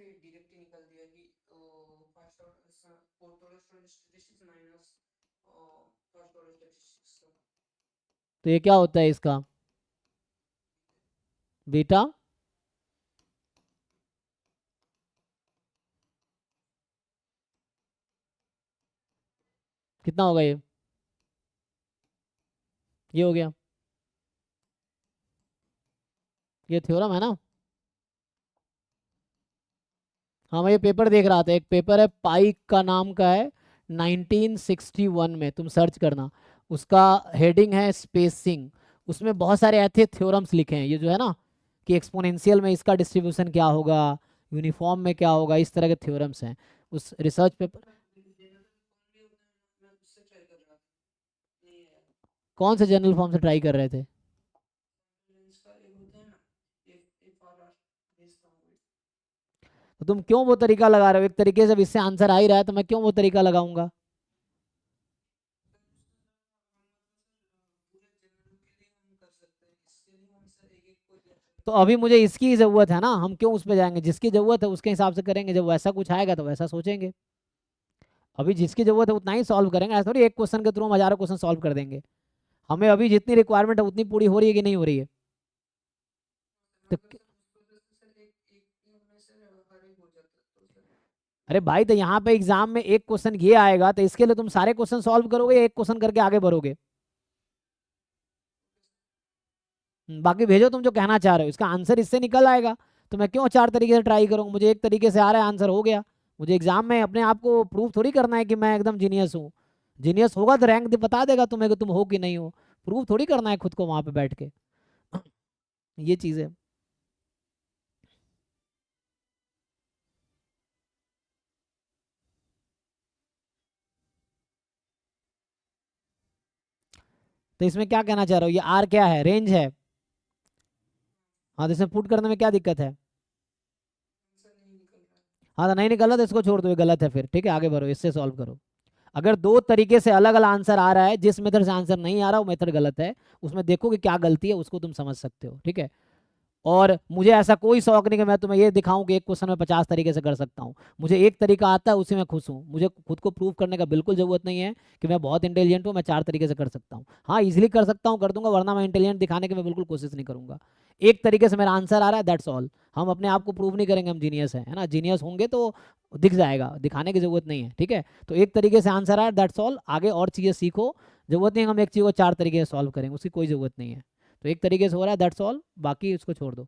Direct निकल दिया कि first order fourth order statistics minus first order statistics का। तो ये क्या होता है इसका? बीटा कितना होगा ये हो गया, ये थ्योरम है ना। हाँ मैं ये पेपर देख रहा था, एक पेपर है पाइक का नाम का है, 1961 में, तुम सर्च करना। उसका हेडिंग है स्पेसिंग। उसमें बहुत सारे ऐसे थ्योरम्स लिखे हैं, ये जो है ना कि एक्सपोनेंशियल में इसका डिस्ट्रीब्यूशन क्या होगा, यूनिफॉर्म में क्या होगा, इस तरह के थ्योरम्स हैं उस रिसर्च पेपर। मैं उससे ट्राई कर रहा था, नहीं आया। कौन से जनरल फॉर्म से ट्राई कर रहे थे? इसका एक होता है ना, इफ आर आर भेजता हूँ। तो तुम क्यों वो तरीका लगा रहे हो? एक तरीके से अब इससे आंसर आ ही रहा है तो मैं क्यों वो तरीका लगाऊंगा? पूरे जनरल के लिए हम कर सकते हैं, इसके लिए हम सर एक एक को तो अभी मुझे इसकी ज़रूरत है ना, हम क्यों उस पर जाएंगे? जिसकी ज़रूरत है उसके हिसाब से करेंगे, जब वैसा कुछ आएगा तो वैसा सोचेंगे। अभी जिसकी ज़रूरत है उतना ही सॉल्व करेंगे, ऐसा थोड़ी एक क्वेश्चन के थ्रू हम हज़ारों क्वेश्चन सॉल्व कर देंगे। हमें अभी जितनी रिक्वायरमेंट है उतनी पूरी हो रही है कि नहीं हो रही है? तो अरे भाई, तो यहाँ पे एग्जाम में एक क्वेश्चन ये आएगा तो इसके लिए तुम सारे क्वेश्चन सॉल्व करोगे या एक क्वेश्चन करके आगे बढ़ोगे? बाकी भेजो तुम जो कहना चाह रहे हो, इसका आंसर इससे निकल आएगा। तो मैं क्यों चार तरीके से ट्राई करूंगा? मुझे एक तरीके से आ रहा है, आंसर हो गया। मुझे एग्जाम में अपने आप को प्रूव थोड़ी करना है कि मैं एकदम जीनियस हूँ। जीनियस होगा तो रैंक बता देगा तुम्हें कि तुम हो कि नहीं हो। प्रूव थोड़ी करना है खुद को वहां पे बैठ के। ये चीज है। तो इसमें क्या कहना चाह रहे हो? ये आर क्या है? रेंज है। हाँ तो इसमें पुट करने में क्या दिक्कत है? हाँ तो नहीं निकल रहा तो इसको छोड़ दो, ये गलत है फिर। ठीक है, आगे बढ़ो, इससे सॉल्व करो। अगर दो तरीके से अलग अलग आंसर आ रहा है, जिस मेथड से आंसर नहीं आ रहा वो मेथड गलत है, उसमें देखो कि क्या गलती है, उसको तुम समझ सकते हो। ठीक है। और मुझे ऐसा कोई शौक नहीं कि मैं तुम्हें ये दिखाऊं कि एक क्वेश्चन में 50 तरीके से कर सकता हूँ। मुझे एक तरीका आता है, उसी में खुश हूँ। मुझे खुद को प्रूव करने का बिल्कुल जरूरत नहीं है कि मैं बहुत इंटेलिजेंट हूँ, मैं 4 तरीके से कर सकता हूँ। हाँ इजिली कर सकता हूँ, कर दूंगा, वरना मैं इंटेलिजेंट दिखाने की मैं बिल्कुल कोशिश नहीं करूंगा। एक तरीके से मेरा आंसर आ रहा है, दैट्स ऑल। हम अपने आप को प्रूव नहीं करेंगे हम जीनियस हैं, है ना। जीनियस होंगे तो दिख जाएगा, दिखाने की जरूरत नहीं है। ठीक है। तो एक तरीके से आंसर आ रहा है, दैट्स ऑल। आगे और चीज़ें सीखो। जरूरत नहीं है हम एक चीज़ को 4 तरीके से सॉल्व करेंगे, उसकी कोई जरूरत नहीं है। तो एक तरीके से हो रहा है, दैट्स ऑल, बाकी उसको छोड़ दो।